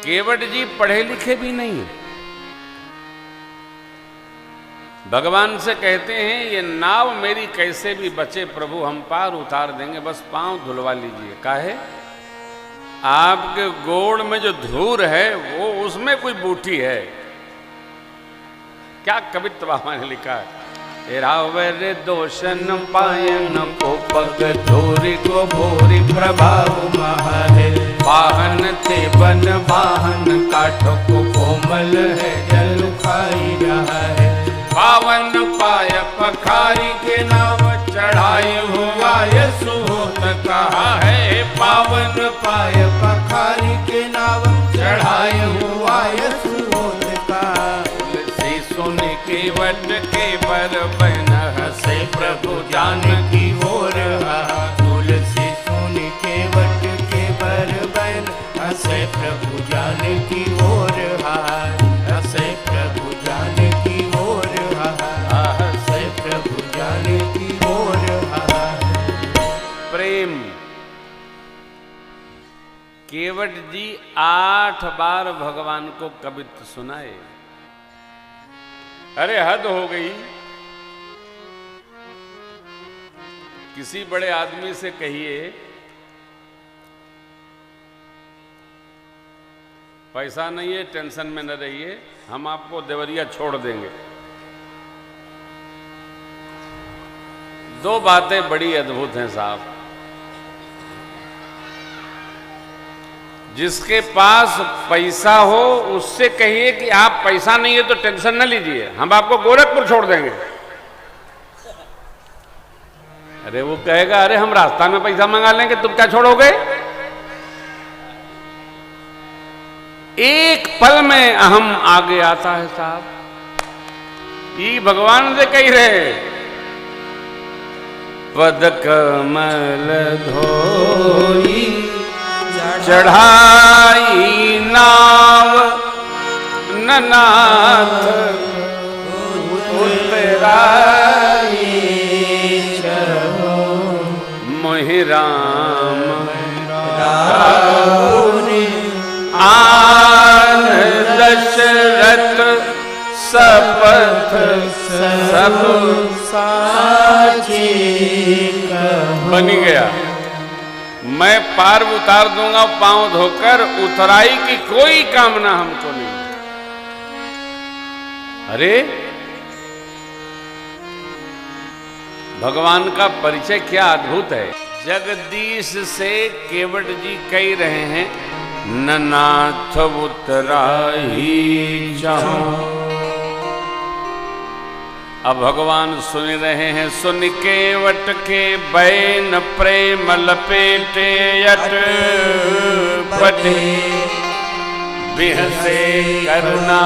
केवट जी पढ़े लिखे भी नहीं, भगवान से कहते हैं ये नाव मेरी कैसे भी बचे प्रभु, हम पार उतार देंगे, बस पांव धुलवा लीजिए। काहे? आपके गोड़ में जो धूर है वो उसमें कोई बूटी है। क्या कवित्व बाबा ने लिखा है, रावर दोषन पायन को पग धोरी को भोरी प्रभाव महा है, वाहन थे वन वाहन काठों को कोमल है, जल खाई रहा है, पावन पाय पखारी के नाव चढ़ाई हुआ ये सुहोत कहा है, पावन पाय पखारी के नाव चढ़ाई हुआ ये सुहोत कहा। तुलसी सुन के वट के बर बन हसे प्रभु जानकी हो रहा, तुलसी सुन के वट के बर बन हसे प्रभु जानकी हो रहा, हसे प्रभु जानकी हो रहा, हसे प्रभु जानकी हो रहा। प्रेम। केवट जी 8 बार भगवान को कवित्व सुनाए। अरे हद हो गई। किसी बड़े आदमी से कहिए पैसा नहीं है, टेंशन में न रहिए, हम आपको देवरिया छोड़ देंगे। 2 बातें बड़ी अद्भुत हैं साहब। जिसके पास पैसा हो उससे कहिए कि आप पैसा नहीं है तो टेंशन न लीजिए, हम आपको गोरखपुर छोड़ देंगे। अरे वो कहेगा अरे हम रास्ता में पैसा मंगा लेंगे, तुम क्या छोड़ोगे? एक पल में अहम आगे आता है साहब। ये भगवान से कही रहे, पद कमल धोई चढ़ाई नाव ननाथ उतराई, मोहि राम आन दशरथ सपथ सब साची बन गया। मैं पार उतार दूंगा पांव धोकर, उतराई की कोई कामना हमको नहीं। अरे भगवान का परिचय क्या अद्भुत है। जगदीश से केवट जी कह रहे हैं, ननाथ उतराई चाहो। अब भगवान सुन रहे हैं, सुन के वट के बैन प्रेम लपेटे यट बटे, बिहसे करना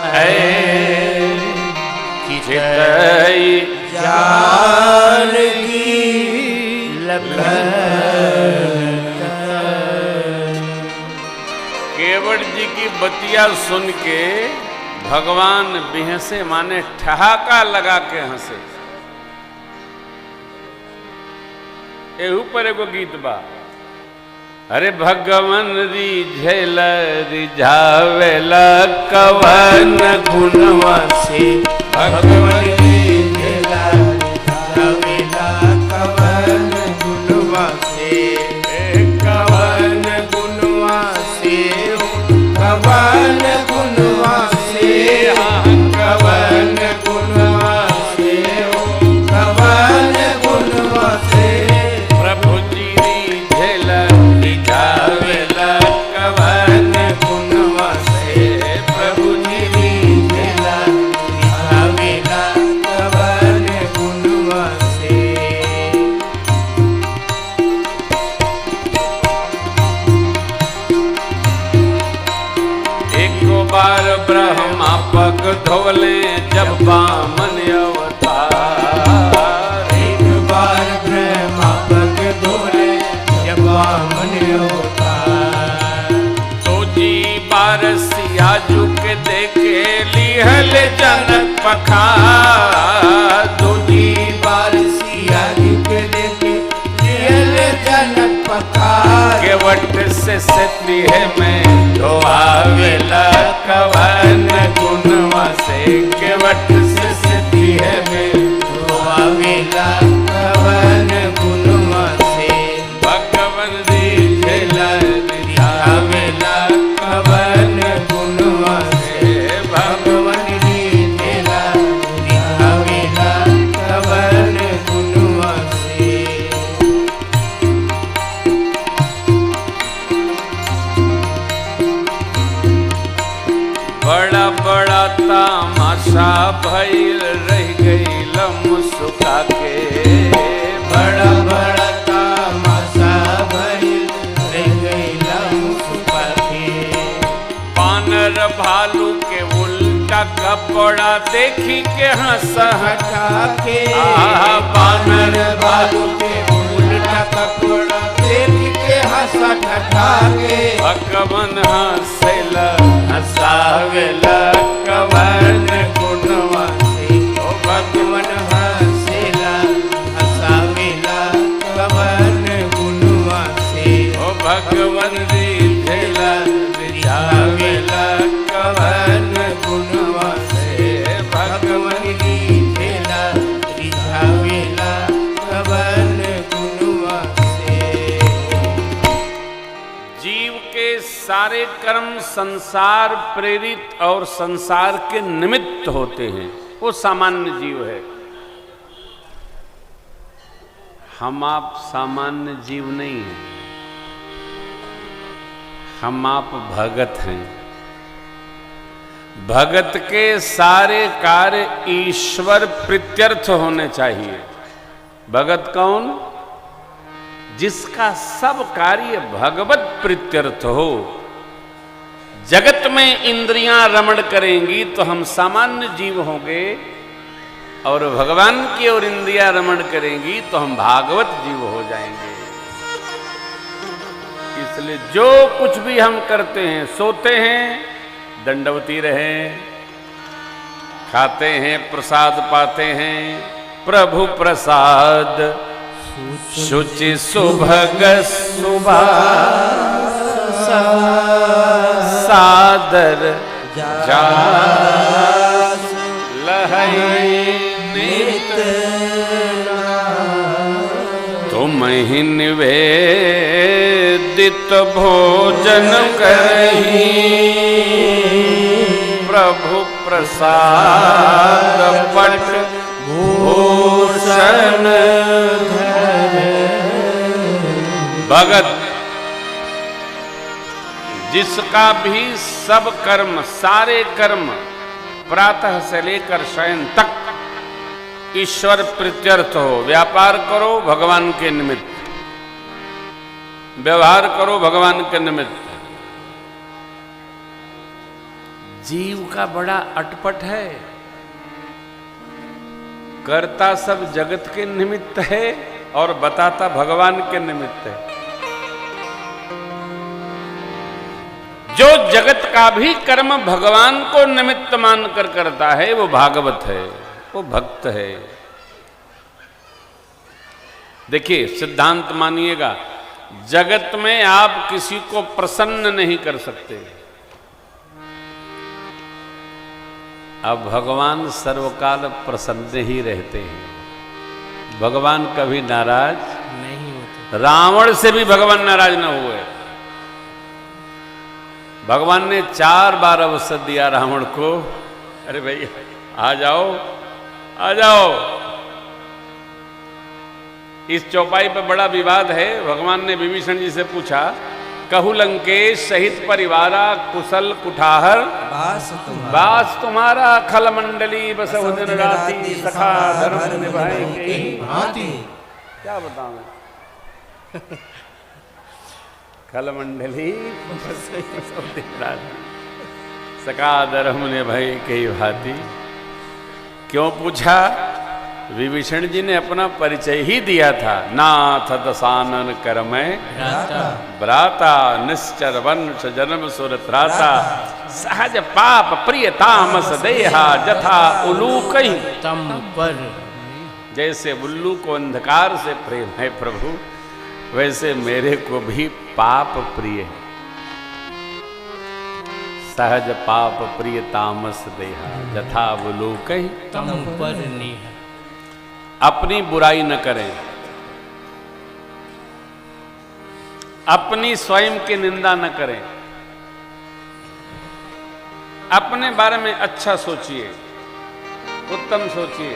है चितई जान की केवट जी की बतिया सुन के भगवान बिहसे माने ठहाका लगा के हंसे। एहू पर एगो गीत बा, अरे भगवान रिझेल रिझावेला कवन गुणवा से, भगवान रिझेला रिझावेला कवन गुणवा से, कवन गुणवा से, कवन गुणवा से, कवन गुणवा से, कवन गुणवा से, प्रभु जी रिझेल रिझावेला कवन गुणवा से, प्रभु जी रिझेल रिझावेला कवन गुणवा से। एक बार ब्रह्मा पग धोले जब बामन अवतार, एक बार ब्रह्मा पग धोले जब बामन अवतार, तो जी बार सिया झुक देखे लिहल जनक पखार, तो जी बार सिया झुक देखे लिहल जनक पखार, केवट से सती है मैं धोआ तामाशा भइल रह गईल मुस्का के। बड़ा बड़ा तामाशा भइल रह गईल मुस्का के। बानर भालू के उल्टा कपड़ा देखी के हंस हटा के। बानर भालू के उल्टा कपड़ा देख के हंस हटा के। भगवन हंसेला हंसावेला कवन गुणवा से। ओ भगवन हंसेला हंसावेला कवन गुणवा से। ओ भगवन रिझेला रिझावेला कवन गुणवा से। भगवन रिझेला रिझावेला कवन गुणवा से। जीव के सारे कर्म संसार प्रेरित और संसार के निमित्त होते हैं। वो सामान्य जीव है। हम आप सामान्य जीव नहीं हैं। हम आप भगत हैं। भगत के सारे कार्य ईश्वर प्रीत्यर्थ होने चाहिए। भगत कौन? जिसका सब कार्य भगवत प्रीत्यर्थ हो। जगत में इंद्रियां रमण करेंगी तो हम सामान्य जीव होंगे, और भगवान की ओर इंद्रियां रमण करेंगी तो हम भागवत जीव हो जाएंगे। इसलिए जो कुछ भी हम करते हैं, सोते हैं दंडवती रहें, खाते हैं प्रसाद पाते हैं प्रभु प्रसाद, शुचि सुभग सुभाष सादर जास लहै नित तुम ही निवेदित भोजन करही प्रभु प्रसाद पट भूषण। भगत जिसका भी सब कर्म, सारे कर्म प्रातः से लेकर शयन तक ईश्वर प्रीत्यर्थ हो। व्यापार करो भगवान के निमित्त, व्यवहार करो भगवान के निमित्त। जीव का बड़ा अटपट है। करता सब जगत के निमित्त है और बताता भगवान के निमित्त है। जो जगत का भी कर्म भगवान को निमित्त मानकर करता है वो भागवत है, वो भक्त है। देखिए सिद्धांत मानिएगा, जगत में आप किसी को प्रसन्न नहीं कर सकते। अब भगवान सर्वकाल प्रसन्न ही रहते हैं। भगवान कभी नाराज नहीं होते। रावण से भी भगवान नाराज न हुए। भगवान ने 4 बार अवसर दिया रावण को, अरे भाई आ जाओ आ जाओ। इस चौपाई पर बड़ा विवाद है। भगवान ने विभीषण जी से पूछा, कहु लंकेश सहित परिवारा कुशल कुठाहर बास तुम्हारा खल मंडली बस दिन राती सखा धर्म निभाए के भांति। क्या बताऊं मैं? खल मंडली बस दिन राती सखा धर्म निभाए के भांति। क्यों पूछा? विभीषण जी ने अपना परिचय ही दिया था। नाथ दशानन कर मैं भ्राता निश्चर वंश जन्म सुर त्राता सहज पाप प्रिय तामस देहा जथा उलूक तम पर। जैसे उल्लू को अंधकार से प्रेम है प्रभु, वैसे मेरे को भी पाप प्रिय है। सहज पाप प्रिय तामस देहा जथा उलूक तम पर। अपनी बुराई न करें, अपनी स्वयं की निंदा न करें, अपने बारे में अच्छा सोचिए, उत्तम सोचिए।